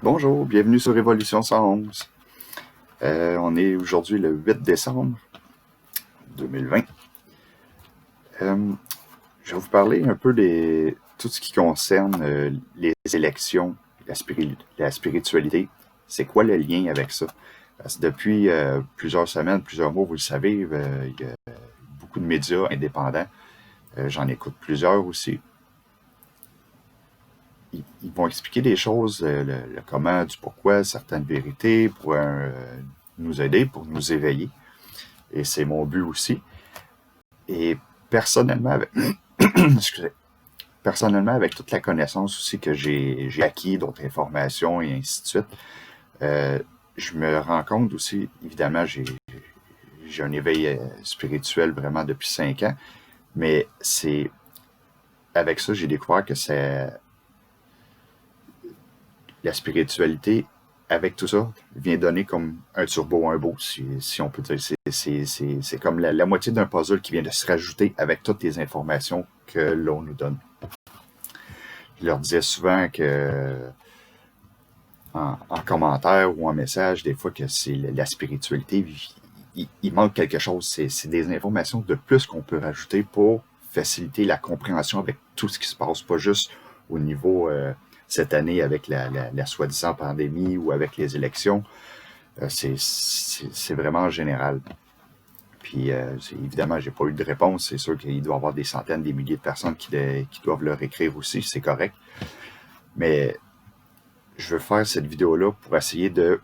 Bonjour, bienvenue sur Révolution 111. On est aujourd'hui le 8 décembre 2020. Je vais vous parler un peu de tout ce qui concerne les élections, la spiritualité. C'est quoi le lien avec ça? Parce que depuis plusieurs semaines, plusieurs mois, vous le savez, il y a beaucoup de médias indépendants. J'en écoute plusieurs aussi. Ils vont expliquer des choses, le comment, du pourquoi, certaines vérités pour nous aider, pour nous éveiller. Et c'est mon but aussi. Et personnellement, avec, excusez, personnellement, avec toute la connaissance aussi que j'ai acquis, d'autres informations et ainsi de suite, euh, je me rends compte aussi, évidemment, j'ai un éveil spirituel vraiment depuis 5 ans, mais c'est avec ça, j'ai découvert que c'est la spiritualité, avec tout ça, vient donner comme un turbo, un beau, si on peut dire. C'est comme la moitié d'un puzzle qui vient de se rajouter avec toutes les informations que l'on nous donne. Je leur disais souvent que en commentaire ou en message, des fois que c'est la spiritualité, il manque quelque chose. C'est des informations de plus qu'on peut rajouter pour faciliter la compréhension avec tout ce qui se passe, pas juste au niveau cette année avec la soi-disant pandémie ou avec les élections. C'est vraiment en général. Puis, évidemment, j'ai pas eu de réponse. C'est sûr qu'il doit y avoir des centaines, des milliers de personnes qui doivent leur écrire aussi. C'est correct. Mais je veux faire cette vidéo-là pour essayer de...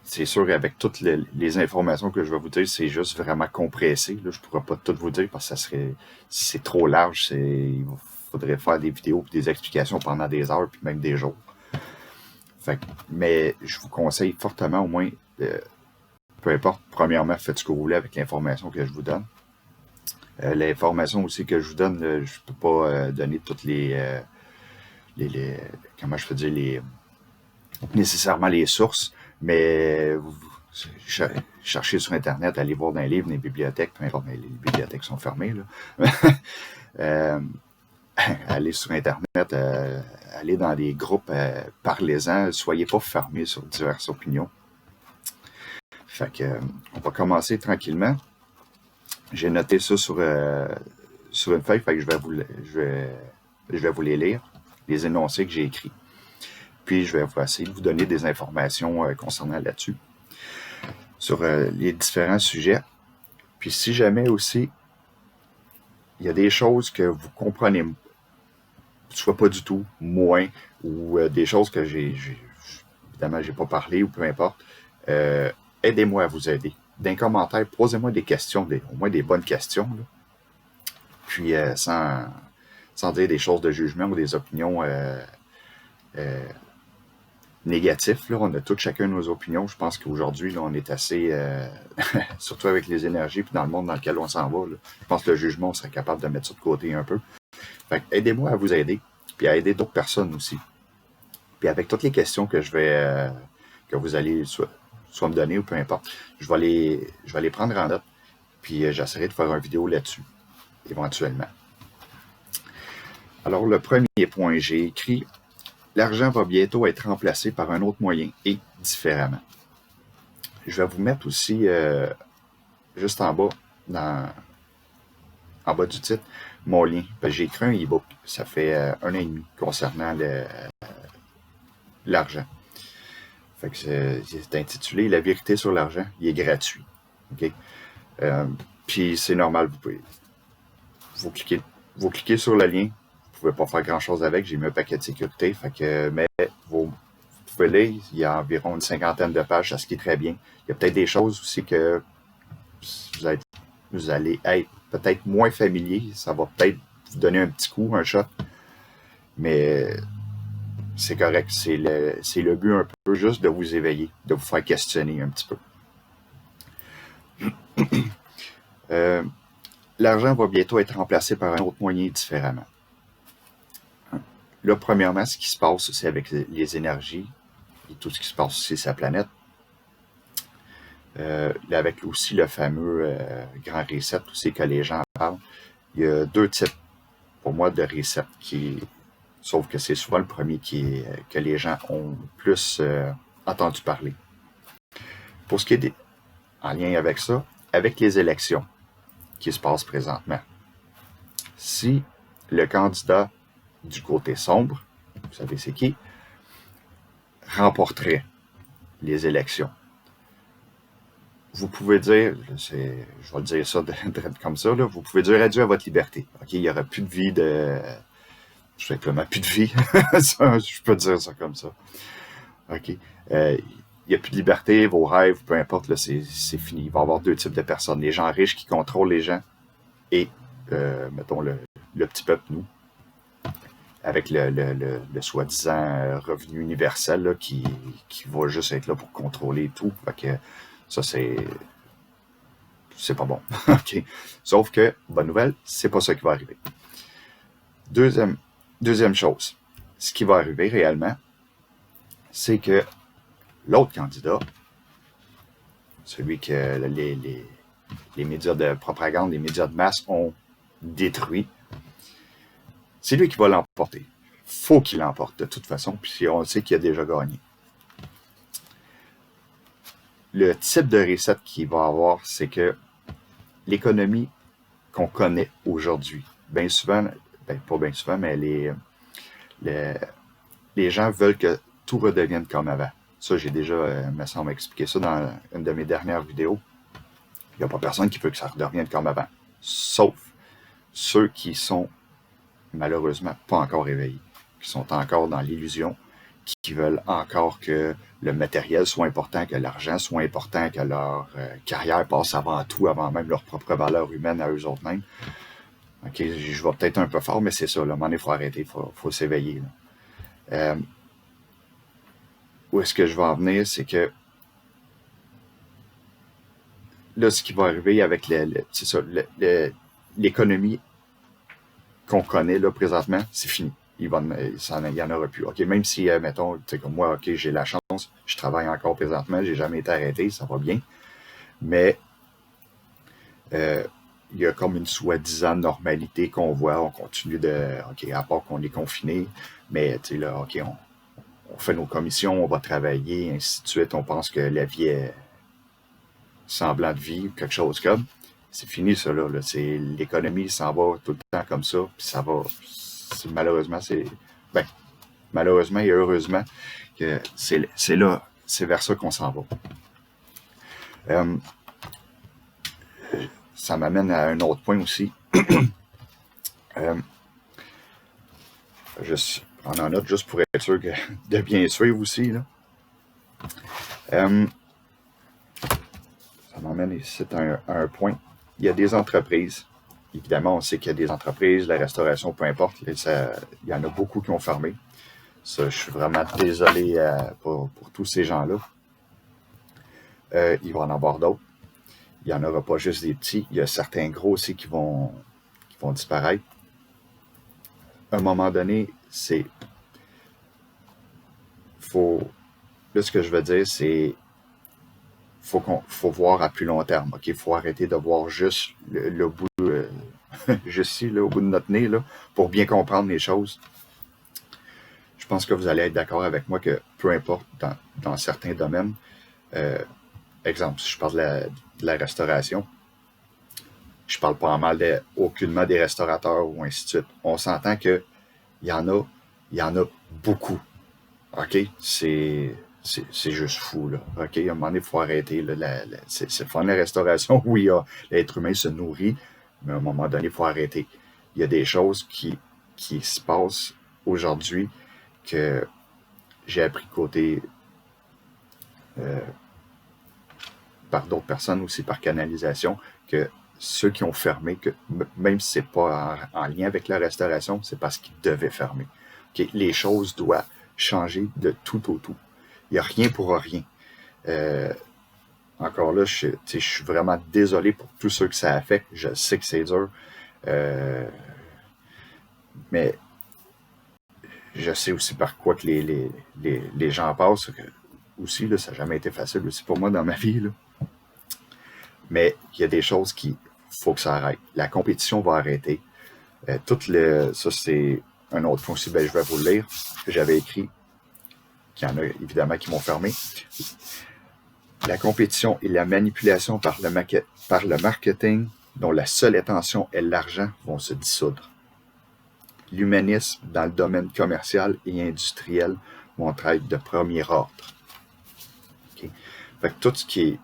C'est sûr, avec toutes les informations que je vais vous dire, c'est juste vraiment compressé. Là, je pourrais pas tout vous dire parce que c'est trop large. Il faudrait faire des vidéos et des explications pendant des heures puis même des jours. Mais je vous conseille fortement au moins, peu importe, premièrement, faites ce que vous voulez avec l'information que je vous donne. L'information aussi que je vous donne, je peux pas donner toutes les comment je peux dire, nécessairement les sources, mais vous cherchez sur Internet, allez voir dans les livres, dans les bibliothèques, peu importe, mais les bibliothèques sont fermées, là. euh, allez sur Internet, allez dans des groupes, parlez-en, soyez pas fermés sur diverses opinions. Fait que, on va commencer tranquillement. J'ai noté ça sur une feuille, fait que je vais vous les lire, les énoncés que j'ai écrits. Puis je vais essayer de vous donner des informations concernant là-dessus, sur les différents sujets. Puis si jamais aussi, il y a des choses que vous comprenez soit pas du tout, moins, ou des choses que évidemment, j'ai pas parlé ou peu importe, aidez-moi à vous aider. Dans les commentaires, posez-moi des questions, au moins des bonnes questions, là. Puis sans dire des choses de jugement ou des opinions négatives. Là. On a toutes chacun nos opinions. Je pense qu'aujourd'hui, là, on est assez, surtout avec les énergies puis dans le monde dans lequel on s'en va, là, je pense que le jugement, on serait capable de mettre ça de côté un peu. Fait que aidez-moi à vous aider, puis à aider d'autres personnes aussi. Puis avec toutes les questions que que vous allez soit me donner ou peu importe, je vais les prendre en note, puis j'essaierai de faire une vidéo là-dessus, éventuellement. Alors, le premier point, j'ai écrit « L'argent va bientôt être remplacé par un autre moyen et différemment ». Je vais vous mettre aussi, juste en bas, en bas du titre, mon lien. J'ai écrit un e-book, ça fait 1 an et demi, concernant l'argent. Fait que c'est intitulé « La vérité sur l'argent ». Il est gratuit. Okay? Puis c'est normal, vous cliquez sur le lien. Vous pouvez pas faire grand chose avec. J'ai mis un paquet de sécurité. Fait que, mais vous pouvez lire. Il y a environ une 50aine de pages. Ça se lit très bien. Il y a peut-être des choses aussi que vous allez être peut-être moins familier. Ça va peut-être vous donner un petit coup, un shot. Mais c'est correct. C'est le but un peu juste de vous éveiller, de vous faire questionner un petit peu. L'argent va bientôt être remplacé par un autre moyen différemment. Là, premièrement, ce qui se passe, c'est avec les énergies et tout ce qui se passe aussi sur la planète. Avec aussi le fameux grand reset aussi que les gens parlent. Il y a 2 types, pour moi, de reset Sauf que c'est souvent le premier que les gens ont plus entendu parler. Pour ce qui est en lien avec ça, avec les élections qui se passent présentement, si le candidat du côté sombre, vous savez c'est qui, remporterait les élections, vous pouvez dire, je vais dire ça comme ça, là, vous pouvez dire adieu à votre liberté. OK, il n'y aura plus de vie tout simplement plus de vie. Je peux dire ça comme ça. OK. Il n'y a plus de liberté, vos rêves, peu importe, là, c'est fini. Il va y avoir deux types de personnes. Les gens riches qui contrôlent les gens et, mettons, le petit peuple, nous, avec le soi-disant revenu universel là, qui va juste être là pour contrôler tout. Fait que ça, c'est pas bon. OK. Sauf que, bonne nouvelle, c'est pas ça qui va arriver. Deuxième chose, ce qui va arriver réellement, c'est que l'autre candidat, celui que les médias de propagande, les médias de masse ont détruit, c'est lui qui va l'emporter. Faut qu'il l'emporte de toute façon, puis on sait qu'il a déjà gagné. Le type de reset qu'il va avoir, c'est que l'économie qu'on connaît aujourd'hui, bien souvent, pas bien souvent, mais les gens veulent que tout redevienne comme avant. Ça, j'ai déjà, me semble, expliqué ça dans une de mes dernières vidéos. Il n'y a pas personne qui veut que ça redevienne comme avant. Sauf ceux qui sont malheureusement pas encore réveillés, qui sont encore dans l'illusion, qui veulent encore que le matériel soit important, que l'argent soit important, que leur carrière passe avant tout, avant même leur propre valeur humaine à eux autres mêmes. OK, je vais peut-être un peu fort, mais c'est ça, là, à un moment donné, il faut arrêter, il faut s'éveiller. Où est-ce que je vais en venir, c'est que là, ce qui va arriver avec c'est ça, l'économie qu'on connaît là présentement, c'est fini. Il n'y en aura plus. OK, même si, mettons, tu sais, comme moi, OK, j'ai la chance, je travaille encore présentement, j'ai jamais été arrêté, ça va bien. Mais il y a comme une soi-disant normalité qu'on voit, on continue OK, à part qu'on est confiné, mais tu sais, là, OK, on fait nos commissions, on va travailler, ainsi de suite, on pense que la vie est semblant de vie, quelque chose comme. C'est fini, ça, là. L'économie s'en va tout le temps comme ça, puis ça va. Malheureusement, malheureusement et heureusement que c'est là, c'est vers ça qu'on s'en va. Ça m'amène à un autre point aussi. Je prends en note juste pour être sûr de bien suivre aussi, là. Ça m'emmène ici à un point. Il y a des entreprises. Évidemment, on sait qu'il y a des entreprises, la restauration, peu importe. Il y en a beaucoup qui ont fermé. Ça, je suis vraiment désolé pour tous ces gens-là. Il va en avoir d'autres. Il n'y en aura pas juste des petits. Il y a certains gros aussi qui vont disparaître. À un moment donné, là, ce que je veux dire, c'est faut voir à plus long terme. OK, il faut arrêter de voir juste le bout, juste ici, là, au bout de notre nez, là, pour bien comprendre les choses. Je pense que vous allez être d'accord avec moi que peu importe dans certains domaines, exemple, si je parle de la restauration, je parle pas en mal aucunement des restaurateurs ou ainsi de suite. On s'entend qu'il y en a beaucoup. OK? C'est juste fou, là. OK? À un moment donné, il faut arrêter. C'est le fun de la restauration. Oui, l'être humain se nourrit, mais à un moment donné, il faut arrêter. Il y a des choses qui se passent aujourd'hui que j'ai appris côté par d'autres personnes aussi, par canalisation, que ceux qui ont fermé, que même si c'est pas en lien avec la restauration, c'est parce qu'ils devaient fermer. Okay? Les choses doivent changer de tout au tout. Il n'y a rien pour rien. Encore là, je suis vraiment désolé pour tous ceux que ça affecte. Je sais que c'est dur. Mais je sais aussi par quoi que les gens passent. Aussi, là, ça n'a jamais été facile aussi pour moi dans ma vie. Là. Mais il y a des choses faut que ça arrête. La compétition va arrêter. Ça, c'est un autre fond aussi, ben, je vais vous le lire. J'avais écrit, qu'il y en a évidemment qui m'ont fermé. La compétition et la manipulation par le marketing, dont la seule intention est l'argent, vont se dissoudre. L'humanisme dans le domaine commercial et industriel vont être de premier ordre. Okay? Fait que tout ce qui est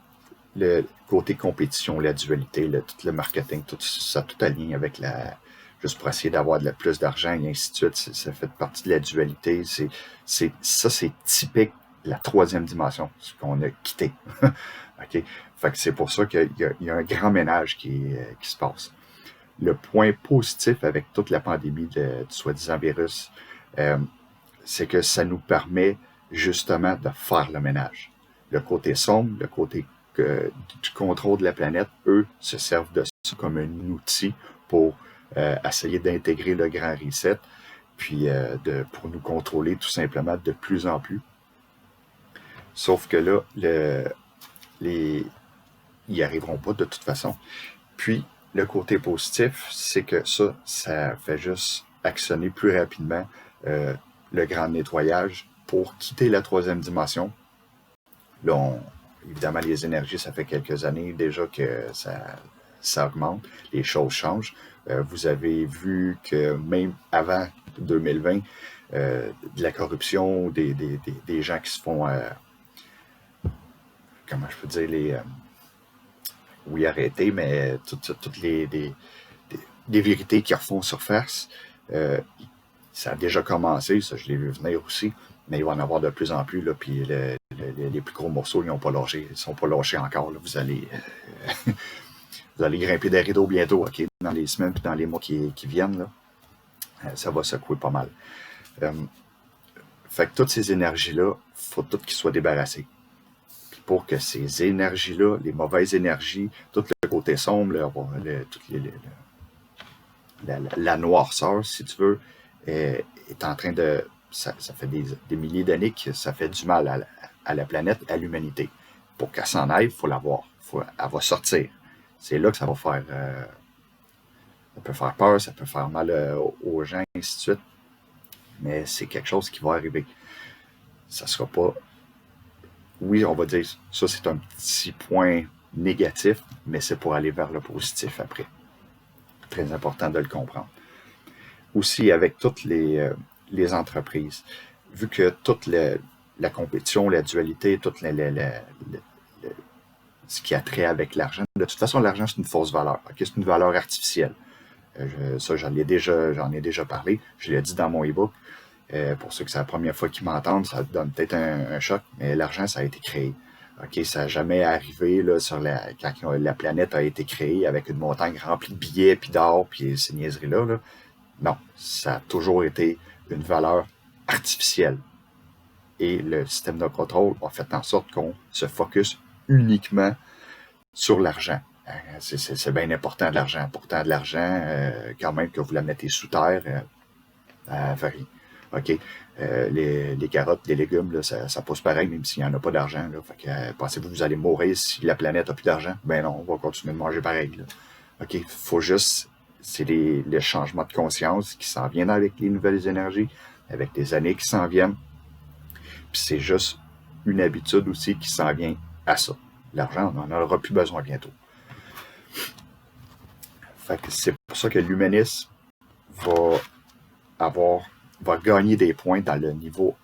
le côté compétition, la dualité, tout le marketing, tout ça, tout aligné avec juste pour essayer d'avoir plus d'argent et ainsi de suite, ça fait partie de la dualité. Ça, c'est typique de la troisième dimension, ce qu'on a quitté. Okay? Fait que c'est pour ça qu'il y a un grand ménage qui se passe. Le point positif avec toute la pandémie du soi-disant virus, c'est que ça nous permet justement de faire le ménage. Le côté sombre, le côté du contrôle de la planète, eux, se servent de ça comme un outil pour essayer d'intégrer le grand reset, puis pour nous contrôler tout simplement de plus en plus. Sauf que là, ils n'y arriveront pas de toute façon. Puis, le côté positif, c'est que ça fait juste actionner plus rapidement le grand nettoyage pour quitter la troisième dimension. Là, évidemment, les énergies, ça fait quelques années déjà que ça augmente, les choses changent. Vous avez vu que même avant 2020, de la corruption, des gens qui se font, comment je peux dire, oui, arrêter, mais toutes des vérités qui refont surface, ça a déjà commencé, ça je l'ai vu venir aussi, mais il va en avoir de plus en plus, là, puis les plus gros morceaux, ils ne sont pas lâchés encore. Là. Vous allez grimper des rideaux bientôt, OK? Dans les semaines et dans les mois qui viennent, là, ça va secouer pas mal. Fait que toutes ces énergies-là, il faut toutes qu'ils soient débarrassées. Puis pour que ces énergies-là, les mauvaises énergies, tout le côté sombre, la noirceur, si tu veux, est en train de... Ça fait des milliers d'années que ça fait du mal à la planète, à l'humanité. Pour qu'elle s'en aille, il faut la voir. Elle va sortir. C'est là que ça va faire... ça peut faire peur, ça peut faire mal aux gens, et ainsi de suite. Mais c'est quelque chose qui va arriver. Ça sera pas... Oui, on va dire, ça c'est un petit point négatif, mais c'est pour aller vers le positif après. Très important de le comprendre. Aussi, avec toutes les entreprises, vu que toute la compétition, la dualité, tout ce qui a trait avec l'argent, de toute façon, l'argent, c'est une fausse valeur. Okay? C'est une valeur artificielle. Ça, j'en ai déjà parlé. Je l'ai dit dans mon e-book. Pour ceux que c'est la première fois qu'ils m'entendent, ça donne peut-être un choc, mais l'argent, ça a été créé. Okay, ça n'a jamais arrivé là, quand la planète a été créée avec une montagne remplie de billets, puis d'or, puis ces niaiseries-là. Là. Non, ça a toujours été une valeur artificielle. Et le système de contrôle a fait en sorte qu'on se focus uniquement sur l'argent. C'est bien important de l'argent. Pourtant, de l'argent, quand même que vous la mettez sous terre, ça varie. OK. Les carottes, les légumes, là, ça pousse pareil, même s'il n'y en a pas d'argent. Là. Fait que, pensez-vous que vous allez mourir si la planète n'a plus d'argent? Ben non, on va continuer de manger pareil. Là. OK. Faut juste... C'est le changement de conscience qui s'en vient avec les nouvelles énergies, avec les années qui s'en viennent. Puis c'est juste une habitude aussi qui s'en vient à ça. L'argent, on n'en aura plus besoin bientôt. Fait que c'est pour ça que l'humanisme va gagner des points dans le niveau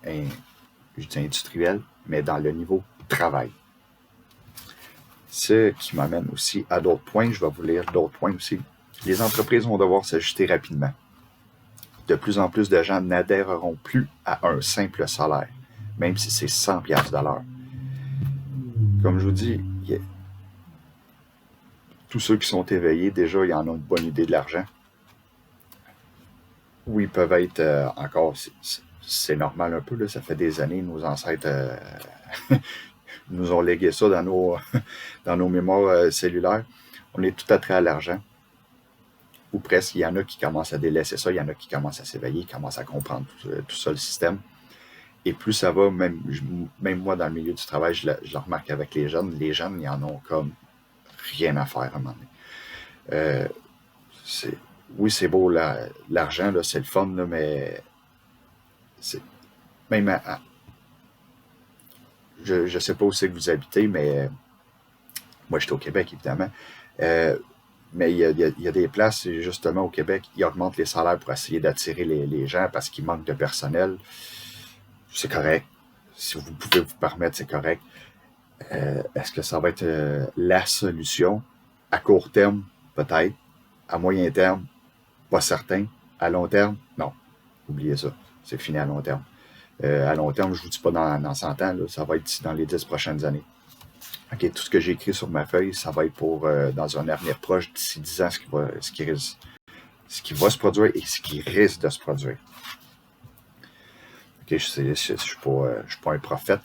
industriel, mais dans le niveau travail. Ce qui m'amène aussi à d'autres points. Je vais vous lire d'autres points aussi. Les entreprises vont devoir s'ajuster rapidement. De plus en plus de gens n'adhéreront plus à un simple salaire, même si c'est 100$ de l'heure. Comme je vous dis, tous ceux qui sont éveillés, déjà, ils en ont une bonne idée de l'argent. Oui, ils peuvent être encore... C'est normal un peu, là, ça fait des années, nos ancêtres nous ont légué ça dans nos mémoires cellulaires. On est tout attrait à l'argent. Ou presque, il y en a qui commencent à délaisser ça, il y en a qui commencent à s'éveiller, qui commencent à comprendre tout ça, le système. Et plus ça va, même moi, dans le milieu du travail, je le remarque avec les jeunes, ils en ont comme rien à faire à un moment donné. oui, c'est beau l'argent, là, c'est le fun, là, mais c'est même je sais pas où c'est que vous habitez, mais moi, je suis au Québec, évidemment. Euh, mais il y a des places, justement, au Québec, ils augmentent les salaires pour essayer d'attirer les gens parce qu'il manque de personnel. C'est correct. Si vous pouvez vous permettre, c'est correct. Est-ce que ça va être la solution? À court terme, peut-être. À moyen terme, pas certain. À long terme, non. Oubliez ça. C'est fini à long terme. À long terme, je vous dis pas dans 100 ans, là, ça va être dans les 10 prochaines années. OK, tout ce que j'ai écrit sur ma feuille, ça va être pour dans un avenir proche, d'ici 10 ans, ce qui va se produire et ce qui risque de se produire. OK, je ne suis pas un prophète,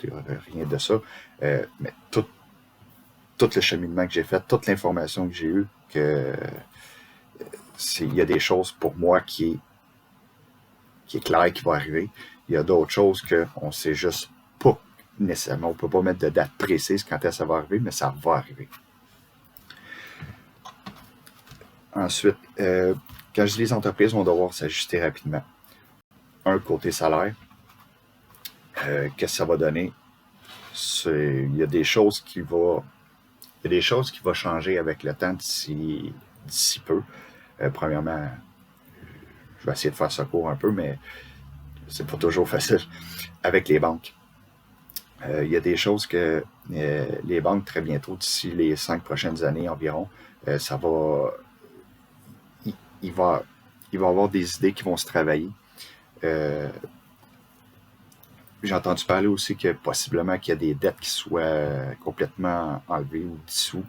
rien de ça. Mais tout le cheminement que j'ai fait, toute l'information que j'ai eue, il y a des choses pour moi qui est clair qui va arriver. Il y a d'autres choses qu'on ne sait juste pas nécessairement. On ne peut pas mettre de date précise quand ça va arriver, mais ça va arriver. Ensuite, quand je dis les entreprises vont devoir s'ajuster rapidement. Un, côté salaire, qu'est-ce que ça va donner? Il y a des choses qui vont changer avec le temps d'ici peu. Premièrement, je vais essayer de faire ça court un peu, mais c'est pas toujours facile avec les banques. Il y a des choses que les banques, très bientôt, d'ici les 5 prochaines années environ, ça va. Il va y avoir des idées qui vont se travailler. J'ai entendu parler aussi que possiblement qu'il y a des dettes qui soient complètement enlevées ou dissous.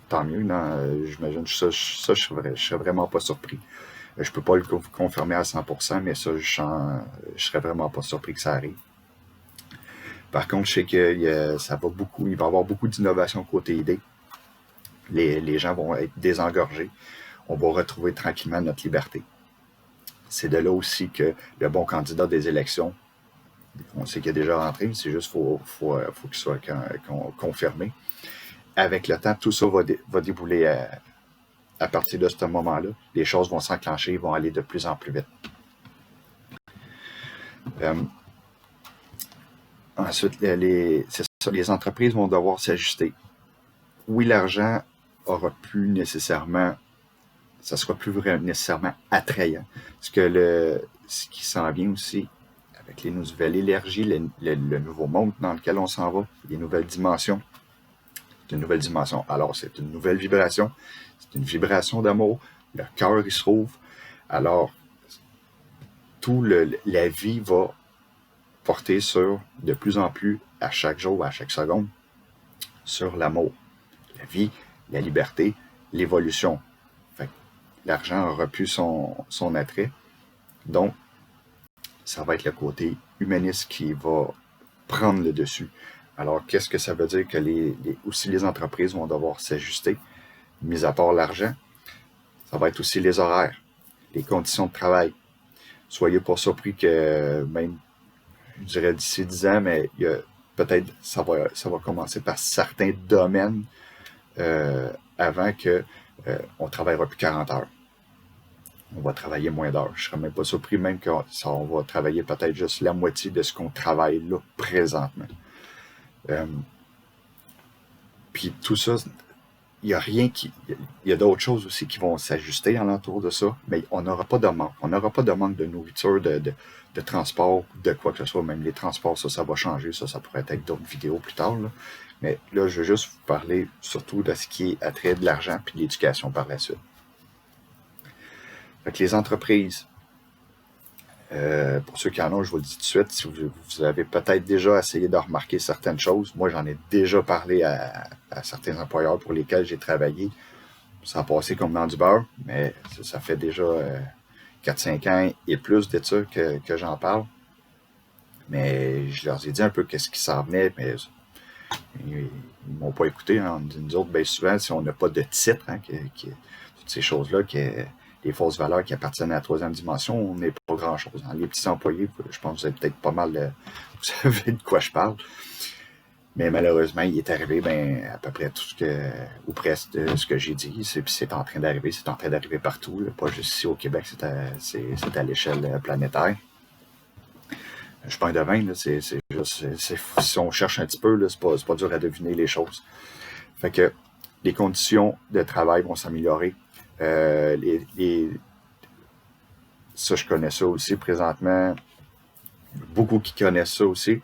Tant mieux, non? J'imagine ça, je serais vraiment pas surpris. Je peux pas le confirmer à 100%, mais ça, je serais vraiment pas surpris que ça arrive. Par contre, je sais que il va y avoir beaucoup d'innovation côté idée. Les gens vont être désengorgés. On va retrouver tranquillement notre liberté. C'est de là aussi que le bon candidat des élections, on sait qu'il est déjà rentré, mais c'est juste qu'il faut qu'il soit confirmé. Avec le temps, tout ça va débouler à partir de ce moment-là. Les choses vont s'enclencher, vont aller de plus en plus vite. Ensuite, les entreprises vont devoir s'ajuster. Oui, l'argent aura plus nécessairement, ça sera plus nécessairement attrayant. Ce qui s'en vient aussi avec les nouvelles énergies, le nouveau monde dans lequel on s'en va, les nouvelles dimensions. C'est une nouvelle dimension. Alors, c'est une nouvelle vibration. C'est une vibration d'amour. Le cœur, il se trouve. Alors, la vie va porter sur, de plus en plus, à chaque jour, à chaque seconde, sur l'amour. La vie, la liberté, l'évolution. Fait que l'argent aura plus son attrait. Donc, ça va être le côté humaniste qui va prendre le dessus. Alors, qu'est-ce que ça veut dire que aussi les entreprises vont devoir s'ajuster, mis à part l'argent? Ça va être aussi les horaires, les conditions de travail. Soyez pas surpris que même, je dirais d'ici 10 ans, mais peut-être ça va commencer par certains domaines avant que on travaillera plus 40 heures. On va travailler moins d'heures. Je serais même pas surpris même qu'on va travailler peut-être juste la moitié de ce qu'on travaille là présentement. Puis tout ça, il y a d'autres choses aussi qui vont s'ajuster alentour de ça, mais on n'aura pas de manque. On n'aura pas de manque de nourriture, de transport, de quoi que ce soit. Même les transports, ça va changer. Ça pourrait être avec d'autres vidéos plus tard. Là. Mais là, je veux juste vous parler surtout de ce qui est attrait de l'argent puis de l'éducation par la suite. Fait que les entreprises, pour ceux qui en ont, je vous le dis tout de suite, si vous avez peut-être déjà essayé de remarquer certaines choses, moi j'en ai déjà parlé à certains employeurs pour lesquels j'ai travaillé. Ça a passé comme dans du beurre, mais ça fait déjà 4-5 ans et plus de ça que j'en parle. Mais je leur ai dit un peu qu'est-ce qui s'en venait, mais ils m'ont pas écouté. Hein. Nous autres, bien souvent, si on n'a pas de titre, hein, toutes ces choses-là, les fausses valeurs qui appartiennent à la troisième dimension, on n'est pas grand-chose. Hein. Les petits employés, je pense que vous avez peut-être pas mal... vous savez de quoi je parle. Mais malheureusement, il est arrivé à peu près tout ce que, ou presque de ce que j'ai dit. C'est en train d'arriver. C'est en train d'arriver partout. Là, pas juste ici au Québec, c'est à l'échelle planétaire. Je suis pas un devin, là, si on cherche un petit peu, là, c'est pas dur à deviner les choses. Fait que les conditions de travail vont s'améliorer. Ça, je connais ça aussi présentement. Beaucoup qui connaissent ça aussi.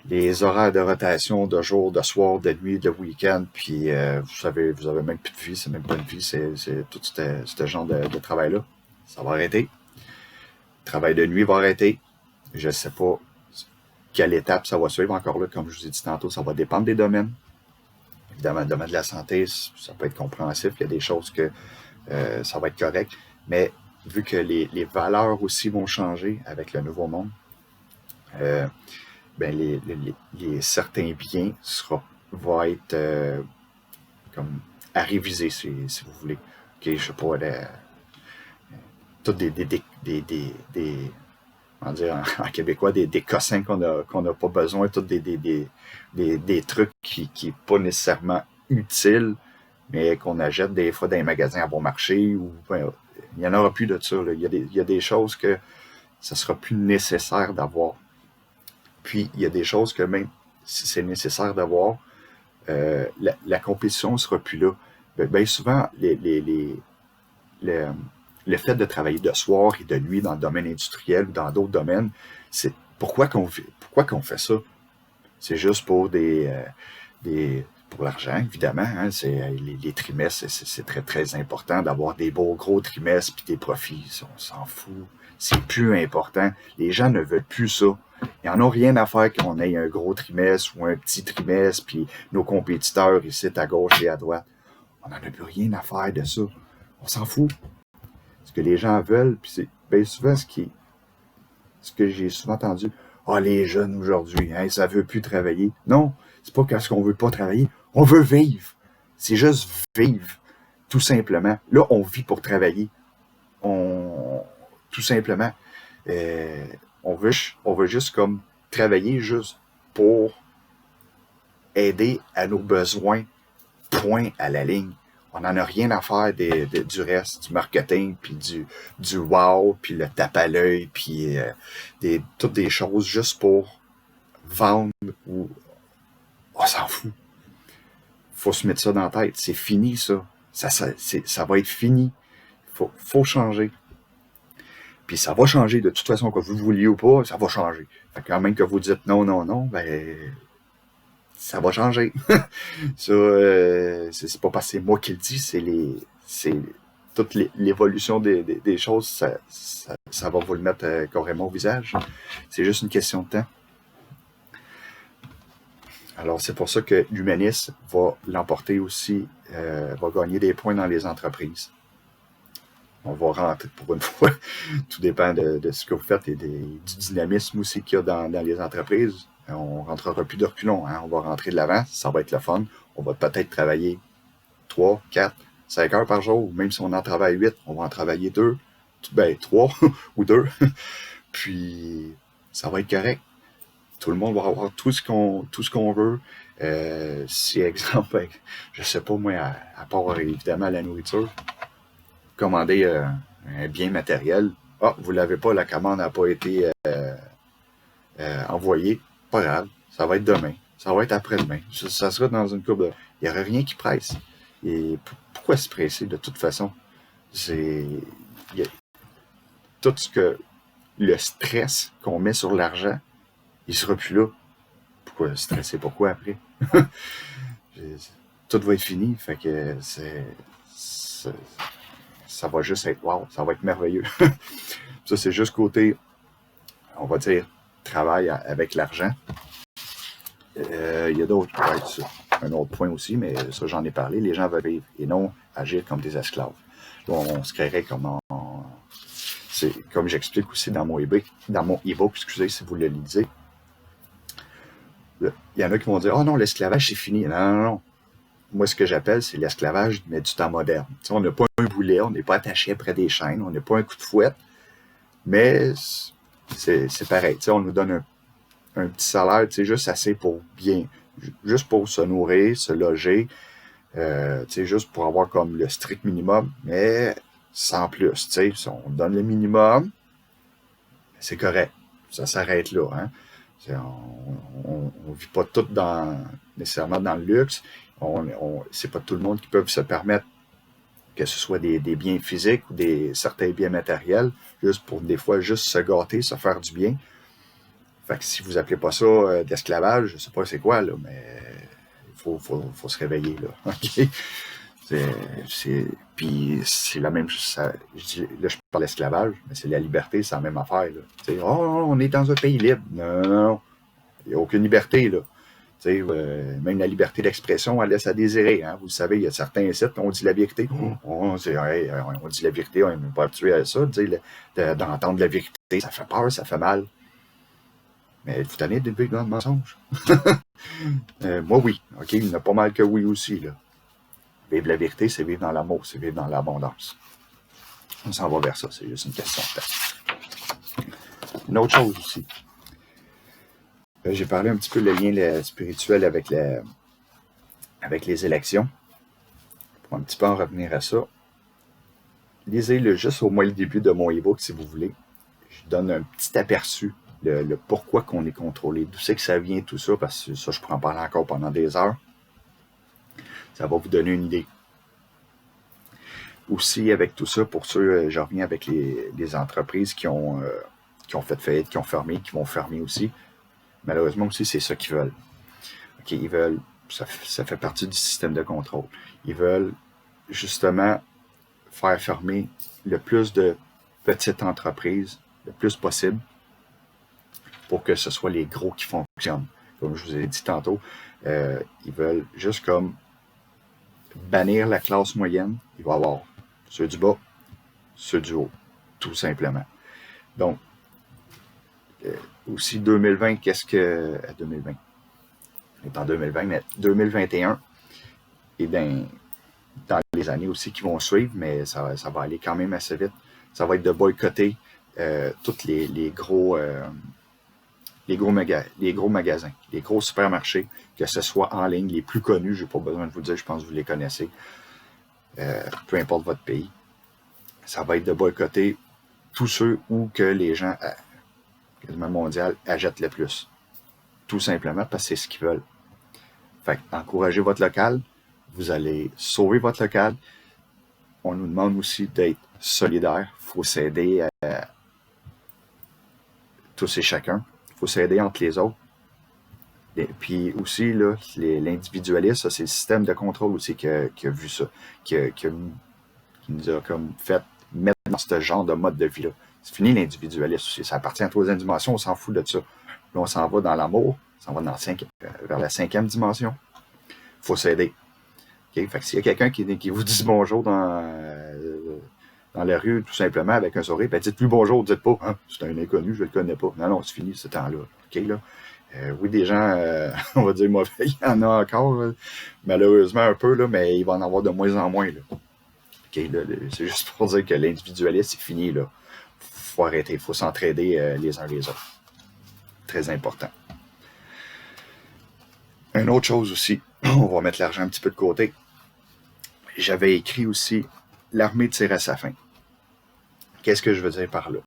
Les horaires de rotation de jour, de soir, de nuit, de week-end, puis vous avez même plus de vie, c'est même pas une vie, c'est tout ce genre de travail-là. Ça va arrêter. Le travail de nuit va arrêter. Je ne sais pas quelle étape ça va suivre. Encore là, comme je vous ai dit tantôt, ça va dépendre des domaines. Évidemment, le domaine de la santé, ça peut être compréhensif. Il y a des choses que ça va être correct. Mais vu que les valeurs aussi vont changer avec le nouveau monde, certains biens vont être comme à réviser, si vous voulez. OK, je sais pas, toutes comment dire en québécois, des cossins qu'on n'a pas besoin, tous des trucs qui n'est pas nécessairement utiles, mais qu'on achète des fois dans les magasins à bon marché. Il n'y en aura plus de ça. Là. Il y a des choses que ça sera plus nécessaire d'avoir. Puis, il y a des choses que même si c'est nécessaire d'avoir, la compétition ne sera plus là. Bien souvent, le fait de travailler de soir et de nuit dans le domaine industriel ou dans d'autres domaines, c'est pourquoi qu'on fait ça? C'est juste pour pour l'argent, évidemment. Hein, les trimestres, c'est très, très important d'avoir des beaux gros trimestres puis des profits. On s'en fout. C'est plus important. Les gens ne veulent plus ça. Ils n'en ont rien à faire qu'on ait un gros trimestre ou un petit trimestre, puis nos compétiteurs ici à gauche et à droite. On n'en a plus rien à faire de ça. On s'en fout. Ce que les gens veulent, puis c'est bien souvent ce que j'ai souvent entendu. Ah, les jeunes aujourd'hui, hein, ça ne veut plus travailler. Non, c'est pas parce qu'on ne veut pas travailler. On veut vivre. C'est juste vivre. Tout simplement. Là, on vit pour travailler. Tout simplement. On veut juste comme travailler juste pour aider à nos besoins, point à la ligne. On n'en a rien à faire du reste, du marketing, puis du wow, puis le tape à l'œil, puis toutes des choses juste pour vendre ou on s'en fout. Faut se mettre ça dans la tête. C'est fini, ça. Ça va être fini. Faut changer. Puis ça va changer de toute façon, que vous le vouliez ou pas, ça va changer. Fait que quand même que vous dites non, non, non, ben ça va changer. Ça, c'est pas parce que c'est moi qui le dis, c'est toute l'évolution des choses, ça va vous le mettre carrément au visage. C'est juste une question de temps. Alors, c'est pour ça que l'humanisme va l'emporter aussi, va gagner des points dans les entreprises. On va rentrer pour une fois. Tout dépend de ce que vous faites et du dynamisme aussi qu'il y a dans les entreprises. On ne rentrera plus de reculons. Hein? On va rentrer de l'avant. Ça va être le fun. On va peut-être travailler 3, 4, 5 heures par jour. Même si on en travaille 8, on va en travailler 2, 3 ou 2. Puis, ça va être correct. Tout le monde va avoir tout ce qu'on veut. Si, exemple, je sais pas moi, à part évidemment la nourriture, commander un bien matériel. Ah, vous l'avez pas, la commande n'a pas été envoyée. Pas grave, ça va être demain. Ça va être après-demain. Ça sera dans une couple de... Il n'y aurait rien qui presse. Et pourquoi se presser de toute façon? Tout ce que... Le stress qu'on met sur l'argent, il sera plus là. Pourquoi stresser? Pourquoi après? Tout va être fini. Fait que ça va juste être wow, ça va être merveilleux. Ça, c'est juste côté, on va dire, travail avec l'argent. Il y a d'autres, un autre point aussi, mais ça, j'en ai parlé. Les gens veulent vivre et non agir comme des esclaves. Là, on se créerait c'est comme j'explique aussi dans mon e-book, excusez si vous le lisez. Il y en a qui vont dire, oh non, l'esclavage, c'est fini. Non, non, non. Moi, ce que j'appelle, c'est l'esclavage, mais du temps moderne. T'sais, on n'a pas un boulet, on n'est pas attaché après des chaînes, on n'a pas un coup de fouette, mais c'est pareil. T'sais, on nous donne un petit salaire, juste assez pour bien juste pour se nourrir, se loger, juste pour avoir comme le strict minimum, mais sans plus. Si on donne le minimum, c'est correct. Ça s'arrête là. Hein? On vit pas tout nécessairement dans le luxe. C'est pas tout le monde qui peut se permettre que ce soit des biens physiques ou certains biens matériels, juste pour des fois juste se gâter, se faire du bien. Fait que si vous appelez pas ça de l'esclavage, je sais pas c'est quoi, là, mais il faut se réveiller, là. OK? Puis c'est la même chose. Là, je parle d'esclavage, mais c'est la liberté, c'est la même affaire. Là. Oh, on est dans un pays libre. Non. Il n'y a aucune liberté, là. Même la liberté d'expression, elle laisse à désirer. Hein. Vous le savez, il y a certains sites, on dit la vérité. On dit la vérité, on n'est pas habitué à ça. D'entendre la vérité, ça fait peur, ça fait mal. Mais vous tenez de vivre dans le mensonge. Moi, oui. OK, il y en a pas mal que oui aussi, là. Vivre la vérité, c'est vivre dans l'amour, c'est vivre dans l'abondance. On s'en va vers ça, c'est juste une question de temps. Une autre chose aussi. J'ai parlé un petit peu le lien spirituel avec les élections. Pour un petit peu en revenir à ça. Lisez-le juste au moins le début de mon e-book, si vous voulez. Je donne un petit aperçu, le pourquoi qu'on est contrôlé, d'où c'est que ça vient tout ça, parce que ça, je pourrais en parler encore pendant des heures. Ça va vous donner une idée. Aussi, avec tout ça, pour ceux, je reviens avec les entreprises qui ont fait faillite, qui ont fermé, qui vont fermer aussi. Malheureusement aussi, c'est ça qu'ils veulent. OK, ils veulent, ça fait partie du système de contrôle. Ils veulent justement faire fermer le plus de petites entreprises, le plus possible, pour que ce soit les gros qui fonctionnent. Comme je vous ai dit tantôt, ils veulent juste comme bannir la classe moyenne. Il va y avoir ceux du bas, ceux du haut, tout simplement. Donc, aussi 2020, qu'est-ce que... 2020, on est en 2020, mais 2021, et bien, dans les années aussi qui vont suivre, mais ça va aller quand même assez vite. Ça va être de boycotter tous les gros magasins, les gros supermarchés, que ce soit en ligne, les plus connus, je n'ai pas besoin de vous le dire, je pense que vous les connaissez, peu importe votre pays. Ça va être de boycotter tous ceux où que les gens, quasiment mondial, achètent le plus. Tout simplement parce que c'est ce qu'ils veulent. Fait encouragez votre local, vous allez sauver votre local. On nous demande aussi d'être solidaires. Il faut s'aider tous et chacun. Il faut s'aider entre les autres. Et puis aussi, là, l'individualisme, ça, c'est le système de contrôle aussi qui a vu ça, qui nous a comme fait mettre dans ce genre de mode de vie-là. C'est fini l'individualisme aussi. Ça appartient à la troisième dimension, on s'en fout de ça. Là, on s'en va dans l'amour, on s'en va vers la cinquième dimension. Il faut s'aider. Okay? Fait que s'il y a quelqu'un qui vous dit bonjour dans la rue, tout simplement, avec un sourire, ben dites-lui bonjour, dites pas, hein, c'est un inconnu, je le connais pas. Non, c'est fini ce temps-là. Okay, là? Oui, des gens, on va dire mauvais, il y en a encore, là, malheureusement un peu, là, mais il va en avoir de moins en moins. Là. Okay, là, c'est juste pour dire que l'individualisme, c'est fini. Il faut arrêter, il faut s'entraider les uns les autres. Très important. Une autre chose aussi, on va mettre l'argent un petit peu de côté. J'avais écrit aussi « L'armée tire à sa fin ». Qu'est-ce que je veux dire par là?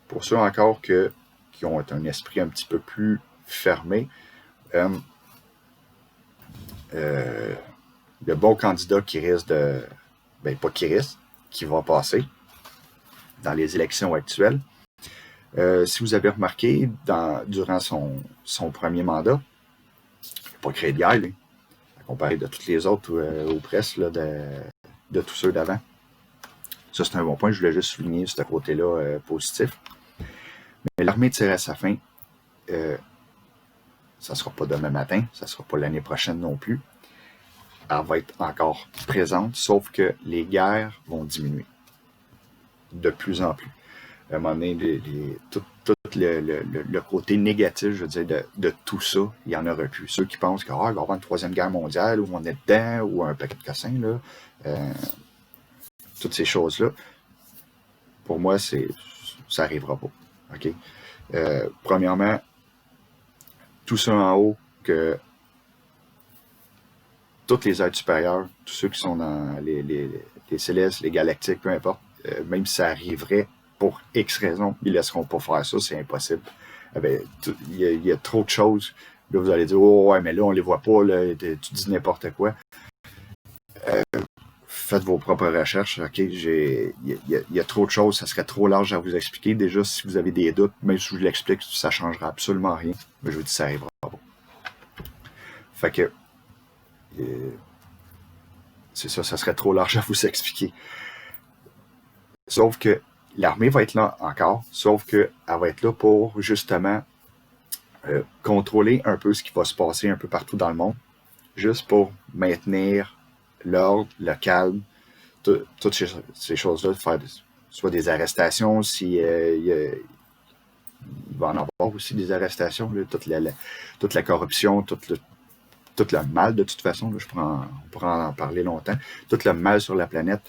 Pour ceux encore qui ont un esprit un petit peu plus fermé, le bon candidat qui risque de... Ben, pas qui risque, qui va passer dans les élections actuelles. Si vous avez remarqué, durant son premier mandat, il n'a pas créé de guerre, comparé de toutes les autres ou presque là, de tous ceux d'avant. Ça, c'est un bon point. Je voulais juste souligner ce côté-là positif. Mais l'armée tire à sa fin. Ça ne sera pas demain matin. Ça ne sera pas l'année prochaine non plus. Elle va être encore présente, sauf que les guerres vont diminuer. De plus en plus. À un moment donné, tout le côté négatif, je veux dire, de tout ça, il n'y en aura plus. Ceux qui pensent qu'il va y avoir une troisième guerre mondiale, où on est dedans, ou un paquet de cossins, là, toutes ces choses-là, pour moi, ça n'arrivera pas. Okay? Premièrement, tout ça en haut, que tous les êtres supérieurs, tous ceux qui sont dans les célestes, les galactiques, peu importe, même si ça arriverait pour X raisons, ils ne laisseront pas faire ça, c'est impossible. Il y a trop de choses. Là, vous allez dire, oh ouais, mais là, on les voit pas, là, tu dis n'importe quoi. Faites vos propres recherches. OK, il y a trop de choses, ça serait trop large à vous expliquer. Déjà, si vous avez des doutes, même si je vous l'explique, ça ne changera absolument rien. Mais je vous dis, ça arrivera pas. Fait que, c'est ça, ça serait trop large à vous expliquer. Sauf que l'armée va être là encore, sauf qu'elle va être là pour, justement, contrôler un peu ce qui va se passer un peu partout dans le monde, juste pour maintenir l'ordre, le calme, toutes ces choses-là, faire soit des arrestations, si il va en avoir aussi des arrestations, là, toute la corruption, tout le mal de toute façon, là, on pourra en parler longtemps, tout le mal sur la planète,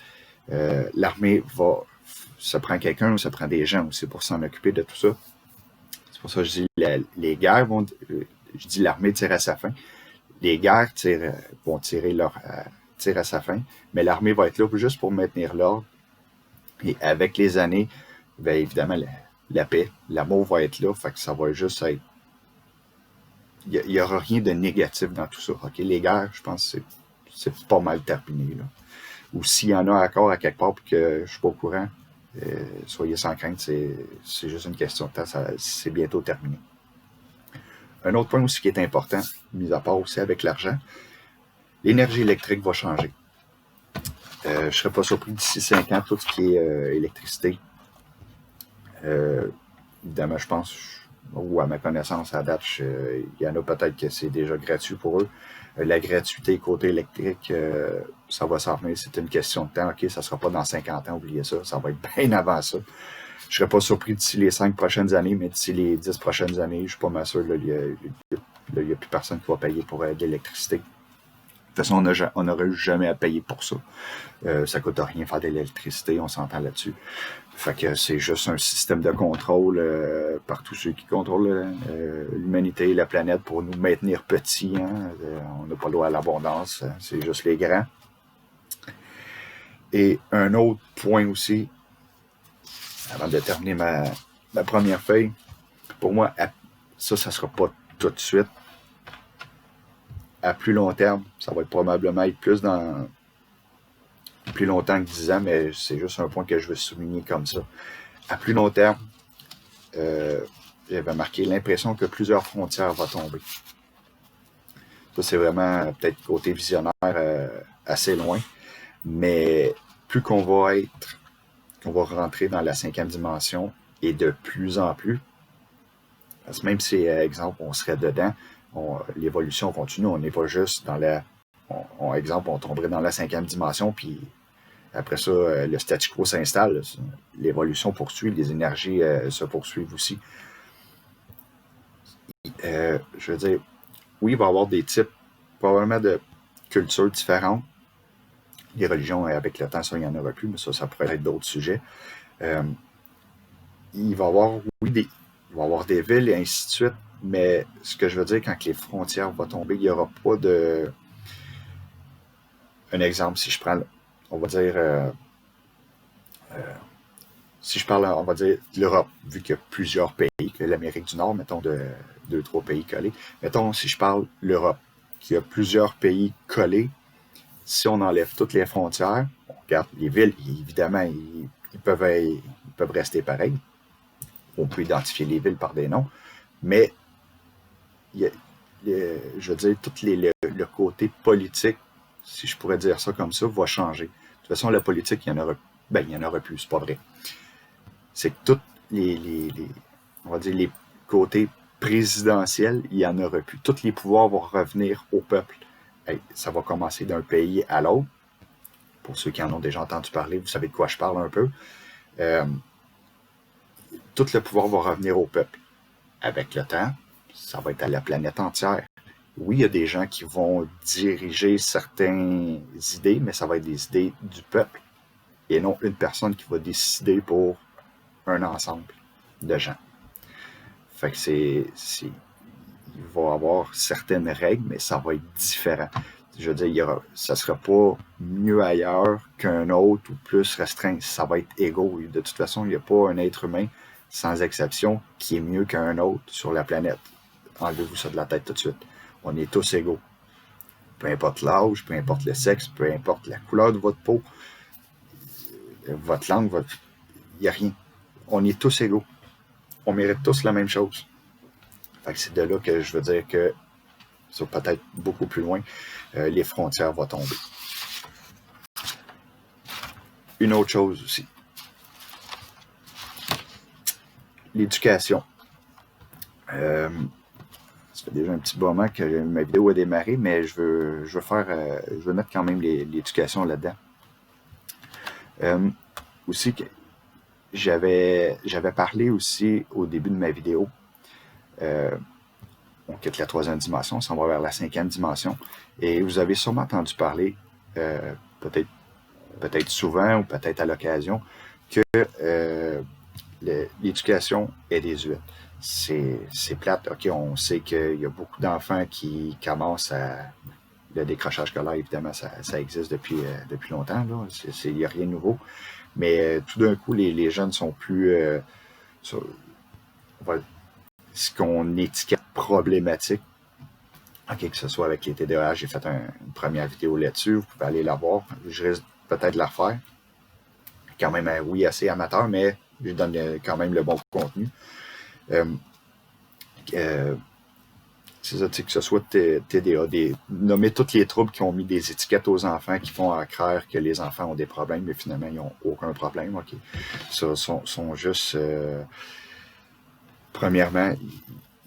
l'armée ça prend quelqu'un ou ça prend des gens aussi pour s'en occuper de tout ça. C'est pour ça que je dis les guerres je dis l'armée tire à sa fin. Les guerres vont tirer à sa fin, mais l'armée va être là juste pour maintenir l'ordre. Et avec les années, bien évidemment, la paix, l'amour va être là, fait que ça va juste être. Il n'y aura rien de négatif dans tout ça. Okay? Les guerres, je pense que c'est pas mal terminé. Là. Ou s'il y en a encore à quelque part et que je ne suis pas au courant, soyez sans crainte, c'est juste une question de temps, c'est bientôt terminé. Un autre point aussi qui est important, mis à part aussi avec l'argent, l'énergie électrique va changer. Je ne serais pas surpris d'ici 5 ans, tout ce qui est électricité. Évidemment, je pense, ou à ma connaissance à date, il y en a peut-être que c'est déjà gratuit pour eux. La gratuité côté électrique, ça va s'en venir, c'est une question de temps. OK, ça ne sera pas dans 50 ans, oubliez ça, ça va être bien avant ça. Je ne serais pas surpris d'ici les 5 prochaines années, mais d'ici les 10 prochaines années, je ne suis pas mal sûr, il n'y a plus personne qui va payer pour de l'électricité. De toute façon, on n'aurait jamais à payer pour ça. Ça ne coûte rien faire de l'électricité, on s'entend là-dessus. Fait que c'est juste un système de contrôle par tous ceux qui contrôlent l'humanité et la planète pour nous maintenir petits. Hein. On n'a pas le droit à l'abondance, c'est juste les grands. Et un autre point aussi, avant de terminer ma première feuille, pour moi, ça ne sera pas tout de suite. À plus long terme, ça va probablement être plus dans plus longtemps que 10 ans, mais c'est juste un point que je veux souligner comme ça. À plus long terme, j'avais marqué l'impression que plusieurs frontières vont tomber. Ça, c'est vraiment peut-être côté visionnaire assez loin, mais plus qu'on va rentrer dans la 5e dimension et de plus en plus, parce que même si, exemple, on serait dedans, l'évolution continue, on n'est pas juste dans exemple, on tomberait dans la 5e dimension, puis après ça, le statu quo s'installe, l'évolution poursuit, les énergies se poursuivent aussi. Je veux dire, oui, il va y avoir des types, probablement de cultures différentes. Les religions, avec le temps, ça, il n'y en aura plus, mais ça pourrait être d'autres sujets. Il va y avoir, oui, il va y avoir des villes et ainsi de suite, mais ce que je veux dire, quand les frontières vont tomber, il n'y aura pas de... Un exemple, si je prends, on va dire... si je parle, on va dire, de l'Europe, vu qu'il y a plusieurs pays, que l'Amérique du Nord, mettons 2-3 pays collés. Mettons, si je parle de l'Europe, qu'il y a plusieurs pays collés, si on enlève toutes les frontières, on regarde les villes, évidemment, ils peuvent rester pareils. On peut identifier les villes par des noms, mais je veux dire, tout le côté politique, si je pourrais dire ça comme ça, va changer. De toute façon, la politique, il y en aura plus, c'est pas vrai. C'est que tous on va dire les côtés présidentiels, il n'y en aura plus. Tous les pouvoirs vont revenir au peuple. Ça va commencer d'un pays à l'autre. Pour ceux qui en ont déjà entendu parler, vous savez de quoi je parle un peu. Tout le pouvoir va revenir au peuple. Avec le temps, ça va être à la planète entière. Oui, il y a des gens qui vont diriger certaines idées, mais ça va être des idées du peuple et non une personne qui va décider pour un ensemble de gens. Fait que il va y avoir certaines règles, mais ça va être différent. Je veux dire, ça ne sera pas mieux ailleurs qu'un autre ou plus restreint. Ça va être égaux. De toute façon, il n'y a pas un être humain, sans exception, qui est mieux qu'un autre sur la planète. Enlevez-vous ça de la tête tout de suite. On est tous égaux. Peu importe l'âge, peu importe le sexe, peu importe la couleur de votre peau, votre langue, il n'y a rien. On est tous égaux. On mérite tous la même chose. Fait que c'est de là que je veux dire que, sur peut-être beaucoup plus loin, les frontières vont tomber. Une autre chose aussi. L'éducation. Ça fait déjà un petit moment que ma vidéo a démarré, mais je veux mettre quand même l'éducation là-dedans. Aussi, j'avais parlé aussi au début de ma vidéo. On quitte la 3e dimension, on s'en va vers la 5e dimension. Et vous avez sûrement entendu parler, peut-être souvent ou peut-être à l'occasion, que l'éducation est désuète. C'est plate. OK, on sait qu'il y a beaucoup d'enfants qui commencent à... Le décrochage scolaire, évidemment, ça existe depuis longtemps. Il n'y a rien de nouveau. Mais tout d'un coup, les jeunes sont plus... ce qu'on étiquette problématique. OK, que ce soit avec les TDAH, j'ai fait une première vidéo là-dessus. Vous pouvez aller la voir. Je risque peut-être de la refaire. Quand même, oui, assez amateur, mais je donne quand même le bon contenu. C'est ça, que ce soit TDA, nommer tous les troubles qui ont mis des étiquettes aux enfants, qui font croire que les enfants ont des problèmes, mais finalement, ils n'ont aucun problème. OK. Ça, sont juste... premièrement,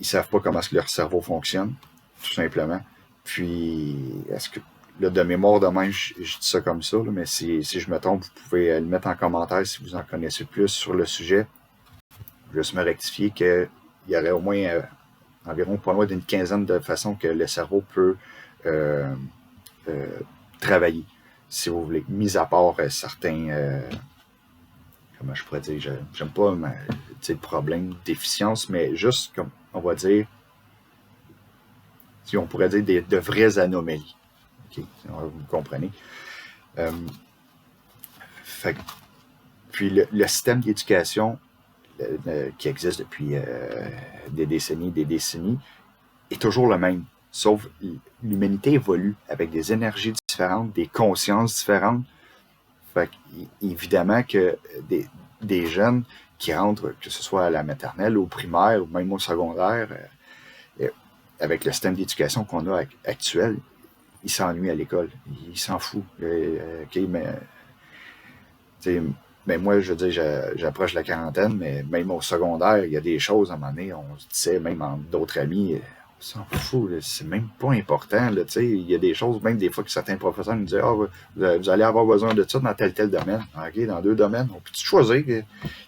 ils ne savent pas comment est-ce que leur cerveau fonctionne, tout simplement. Puis, est-ce que... Là, de mémoire de même, je dis ça comme ça, là, mais si je me trompe, vous pouvez le mettre en commentaire si vous en connaissez plus sur le sujet. Juste me rectifier qu'il y aurait au moins environ pas loin d'une quinzaine de façons que le cerveau peut travailler, si vous voulez, mis à part certains... comment je pourrais dire, j'aime pas le problème, déficience, mais juste, comme on va dire, si on pourrait dire de vraies anomalies. Okay? Vous me comprenez. Puis le système d'éducation qui existe depuis des décennies, est toujours le même. Sauf l'humanité évolue avec des énergies différentes, des consciences différentes. Fait évidemment que des jeunes qui rentrent, que ce soit à la maternelle, au primaire ou même au secondaire, avec le système d'éducation qu'on a actuel, ils s'ennuient à l'école. Ils s'en foutent. OK, mais moi, je veux dire, j'approche la quarantaine, mais même au secondaire, il y a des choses à un moment donné, on se disait, même entre d'autres amis, on s'en fout, c'est même pas important. Là, il y a des choses, même des fois que certains professeurs nous disaient, vous allez avoir besoin de ça dans tel domaine. OK, dans 2 domaines. On peut-tu choisir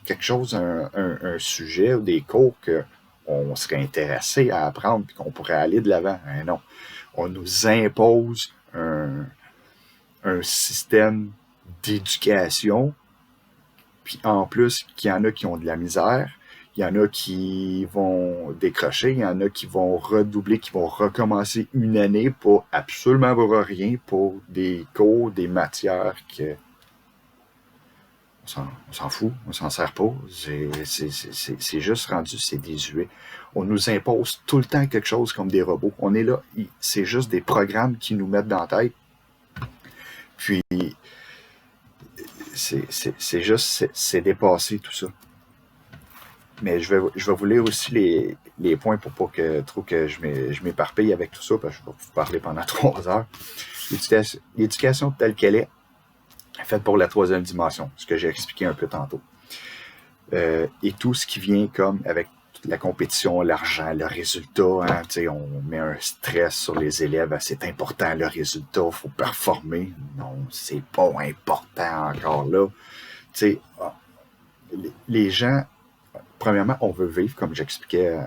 quelque chose, un sujet ou des cours qu'on serait intéressé à apprendre et qu'on pourrait aller de l'avant? Non. On nous impose un système d'éducation. Puis en plus, qu'il y en a qui ont de la misère, il y en a qui vont décrocher, il y en a qui vont redoubler, qui vont recommencer une année pour absolument pour rien, pour des cours, des matières que on s'en fout, on s'en sert pas. C'est juste rendu, c'est désuet. On nous impose tout le temps quelque chose comme des robots. On est là, c'est juste des programmes qui nous mettent dans la tête. Puis c'est juste, c'est dépassé tout ça. Mais je vais vous lire aussi les points pour pas que je m'éparpille avec tout ça, parce que je vais vous parler pendant 3 heures. L'éducation telle qu'elle est, faite pour la 3e dimension, ce que j'ai expliqué un peu tantôt. Et tout ce qui vient comme avec la compétition, l'argent, le résultat, hein, on met un stress sur les élèves, c'est important le résultat, il faut performer. Non, c'est pas important encore là. Les gens, premièrement, on veut vivre, comme j'expliquais,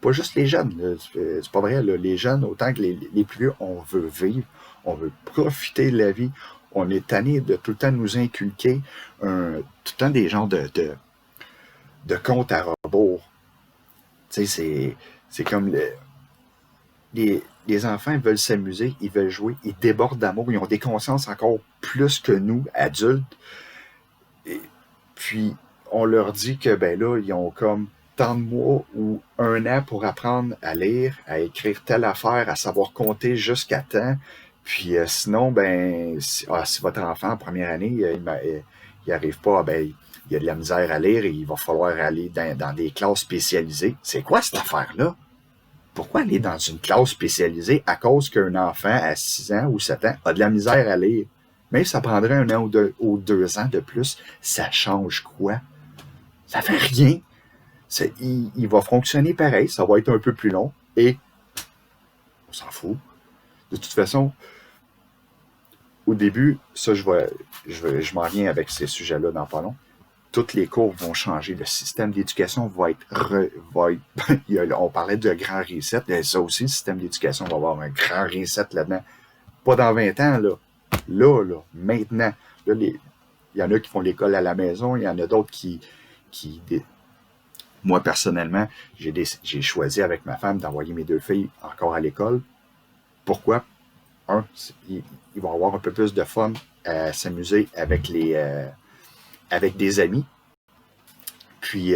pas juste les jeunes, c'est pas vrai, là, les jeunes, autant que les plus vieux, on veut vivre, on veut profiter de la vie, on est tanné de tout le temps nous inculquer tout le temps des genres de comptes à rebours. C'est comme les enfants veulent s'amuser, ils veulent jouer, ils débordent d'amour, ils ont des consciences encore plus que nous, adultes. Et puis, on leur dit que, ben là, ils ont comme tant de mois ou 1 an pour apprendre à lire, à écrire telle affaire, à savoir compter jusqu'à temps. Puis sinon, ben, si votre enfant en première année, il n'arrive pas, ben, il a de la misère à lire et il va falloir aller dans des classes spécialisées. C'est quoi cette affaire-là? Pourquoi aller dans une classe spécialisée à cause qu'un enfant à 6 ans ou 7 ans a de la misère à lire? Même si ça prendrait 1 an ou 2 ans de plus, ça change quoi? Ça fait rien. Il va fonctionner pareil, ça va être un peu plus long et on s'en fout. De toute façon, au début, ça, je m'en viens avec ces sujets-là dans pas long. Toutes les cours vont changer. Le système d'éducation va être on parlait de grand reset. Et ça aussi, le système d'éducation va avoir un grand reset là-dedans. Pas dans 20 ans, là. Là, maintenant. Là, il y en a qui font l'école à la maison, il y en a d'autres qui moi, personnellement, j'ai choisi avec ma femme d'envoyer mes 2 filles encore à l'école. Pourquoi? Ils vont avoir un peu plus de fun à s'amuser avec avec des amis. Puis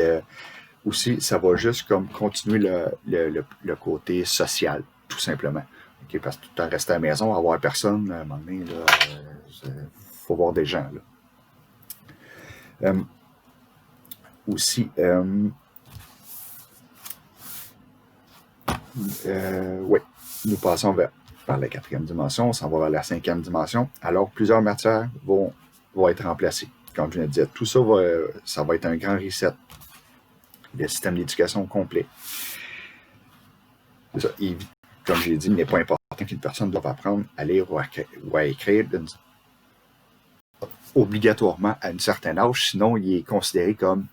aussi, ça va juste comme continuer le côté social, tout simplement. Okay, parce que tout le temps rester à la maison, avoir personne, à un moment donné, il faut voir des gens. Là. Aussi, oui, nous passons par la 4e dimension, on s'en va vers la 5e dimension. Alors, plusieurs matières vont être remplacées. Comme je viens de dire, tout ça ça va être un grand reset. Le système d'éducation complet. C'est ça. Et, comme j'ai dit, il n'est pas important qu'une personne doive apprendre à lire ou à écrire obligatoirement à un certain âge, sinon il est considéré comme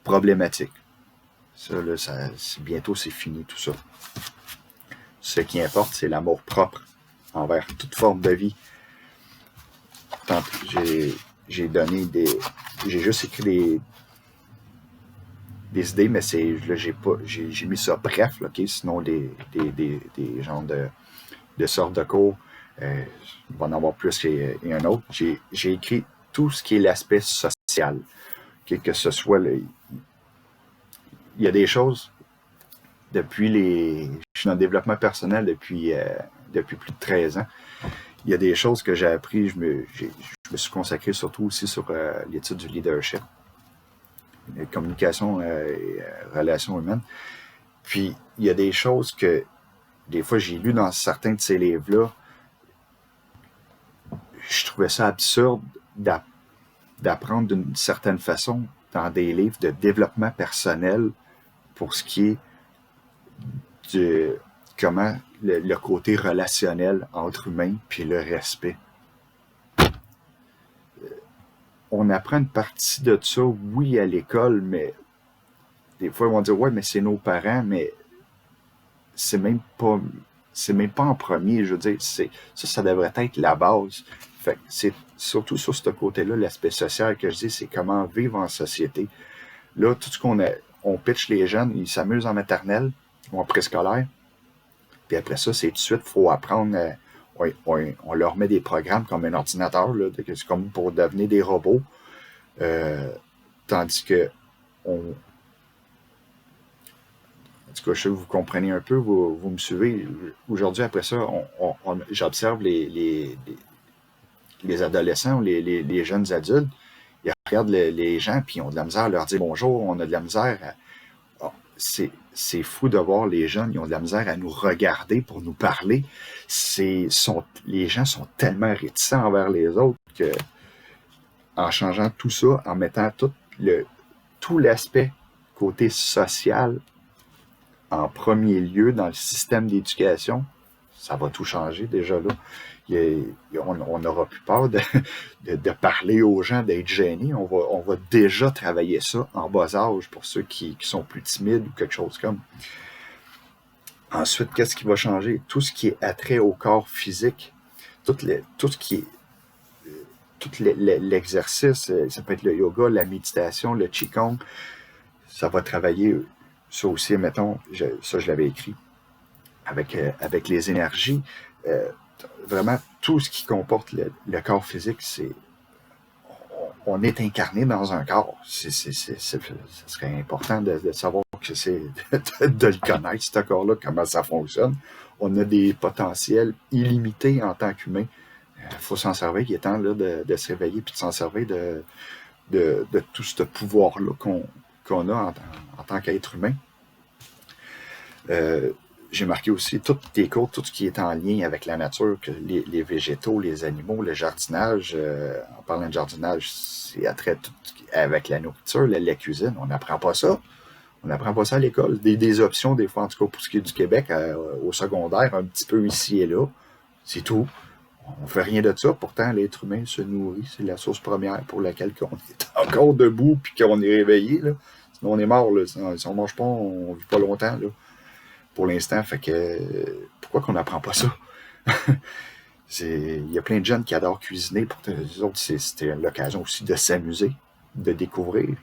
problématique. Ça, là, bientôt, c'est fini tout ça. Ce qui importe, c'est l'amour propre envers toute forme de vie. J'ai juste écrit des idées, mais là, j'ai mis ça bref, là, okay? Sinon des genres de sortes de cours, il va en avoir plus et un autre. J'ai écrit tout ce qui est l'aspect social, okay? Que ce soit il y a des choses je suis dans le développement personnel depuis plus de 13 ans. Il y a des choses que j'ai appris, je me suis consacré surtout aussi sur l'étude du leadership, la communication et relations humaines. Puis, il y a des choses que, des fois, j'ai lu dans certains de ces livres-là, je trouvais ça absurde d'apprendre d'une certaine façon dans des livres de développement personnel pour ce qui est de comment le côté relationnel entre humains puis le respect. On apprend une partie de ça, oui, à l'école, mais des fois, ils vont dire, ouais, mais c'est nos parents, mais c'est même pas en premier, je veux dire, ça devrait être la base. Fait que c'est surtout sur ce côté-là, l'aspect social que je dis, c'est comment vivre en société. Là, tout ce on pitch les jeunes, ils s'amusent en maternelle ou en préscolaire. Puis après ça, c'est tout de suite, il faut apprendre, on leur met des programmes comme un ordinateur, là, c'est comme pour devenir des robots. Tandis que en tout cas, je sais que vous comprenez un peu, vous me suivez. Aujourd'hui, après ça, j'observe les adolescents ou les jeunes adultes. Ils regardent les gens, puis ils ont de la misère à leur dire bonjour, on a de la misère c'est fou de voir les jeunes, ils ont de la misère à nous regarder pour nous parler. Les gens sont tellement réticents envers les autres que, en changeant tout ça, en mettant tout l'aspect côté social en premier lieu dans le système d'éducation, ça va tout changer déjà là. On n'aura plus peur de parler aux gens, d'être gênés. On va déjà travailler ça en bas âge pour ceux qui sont plus timides ou quelque chose comme. Ensuite, qu'est-ce qui va changer? Tout ce qui est attrait au corps physique, tout ce qui est tout l'exercice, ça peut être le yoga, la méditation, le qigong, ça va travailler, ça aussi, mettons, ça je l'avais écrit, avec les énergies. Vraiment, tout ce qui comporte le corps physique, on est incarné dans un corps. Ce serait important de savoir que c'est de le connaître, ce corps-là, comment ça fonctionne. On a des potentiels illimités en tant qu'humain. Il faut s'en servir. Il est temps là, de se réveiller et de s'en servir de tout ce pouvoir-là qu'on a en tant qu'être humain. J'ai marqué aussi toutes tes cours, tout ce qui est en lien avec la nature, que les végétaux, les animaux, le jardinage. En parlant de jardinage, c'est attrait tout avec la nourriture, la cuisine. On n'apprend pas ça. On n'apprend pas ça à l'école. Des options, des fois, en tout cas, pour ce qui est du Québec, au secondaire, un petit peu ici et là. C'est tout. On ne fait rien de ça. Pourtant, l'être humain se nourrit. C'est la source première pour laquelle on est encore debout puis qu'on est réveillé. Là. Sinon, on est mort. Là. Si on ne mange pas, on ne vit pas longtemps. Là. Pour l'instant, fait que pourquoi qu'on n'apprend pas ça? Il y a plein de jeunes qui adorent cuisiner. Pour les autres, c'était l'occasion aussi de s'amuser, de découvrir.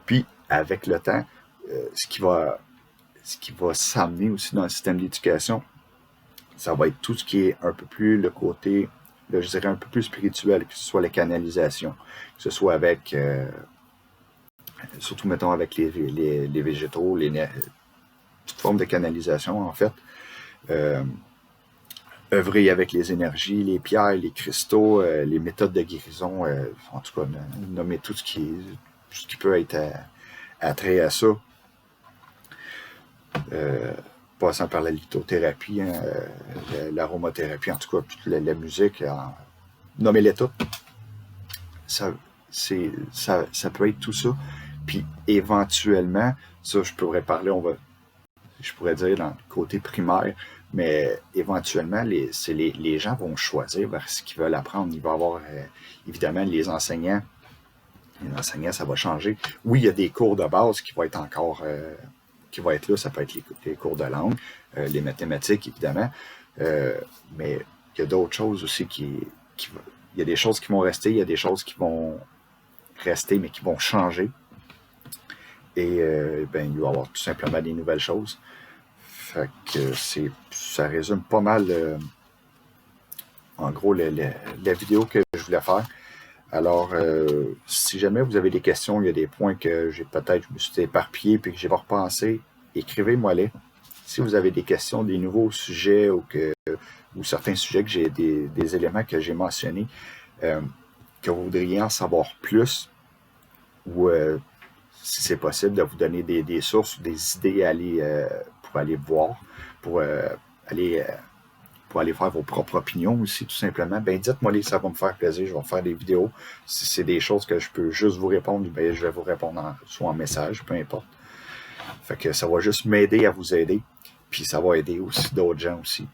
Puis, avec le temps, ce qui va s'amener aussi dans le système d'éducation, ça va être tout ce qui est un peu plus le côté, je dirais un peu plus spirituel, que ce soit la canalisation, que ce soit avec, surtout mettons avec les végétaux, toute forme de canalisation en fait. Œuvrer avec les énergies, les pierres, les cristaux, les méthodes de guérison, en tout cas, nommer tout ce qui peut être attrait à ça. Passant par la lithothérapie, l'aromathérapie, en tout cas, toute la musique, nommez-les toutes. Ça peut être tout ça. Puis éventuellement, ça je pourrais parler, je pourrais dire dans le côté primaire, mais éventuellement, les gens vont choisir vers ce qu'ils veulent apprendre. Il va y avoir, évidemment, les enseignants. Les enseignants, ça va changer. Oui, il y a des cours de base qui vont être encore... qui va être là, ça peut être les cours de langue, les mathématiques, évidemment. Mais il y a d'autres choses aussi il y a des choses qui vont rester, il y a des choses qui vont rester, mais qui vont changer. Et il va y avoir tout simplement des nouvelles choses. Fait que ça résume pas mal, en gros, la vidéo que je voulais faire. Alors, si jamais vous avez des questions, il y a des points que je me suis éparpillé puis que j'ai pas repensé, écrivez-moi-les. Si vous avez des questions, des nouveaux sujets ou certains sujets que j'ai des éléments que j'ai mentionnés, que vous voudriez en savoir plus, ou si c'est possible de vous donner des sources ou des idées pour aller voir, pour aller faire vos propres opinions aussi, tout simplement, ben dites-moi-les, ça va me faire plaisir, je vais faire des vidéos. Si c'est des choses que je peux juste vous répondre, ben je vais vous répondre soit en message, peu importe. Fait que ça va juste m'aider à vous aider, puis ça va aider aussi d'autres gens aussi.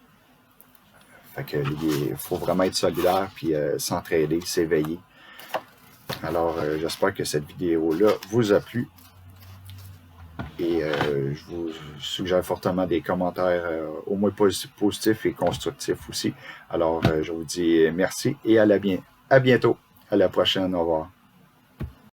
Fait que il faut vraiment être solidaire, puis s'entraider, s'éveiller. Alors, j'espère que cette vidéo-là vous a plu. Et je vous suggère fortement des commentaires au moins positifs et constructifs aussi. Alors, je vous dis merci et à bientôt. À la prochaine. Au revoir.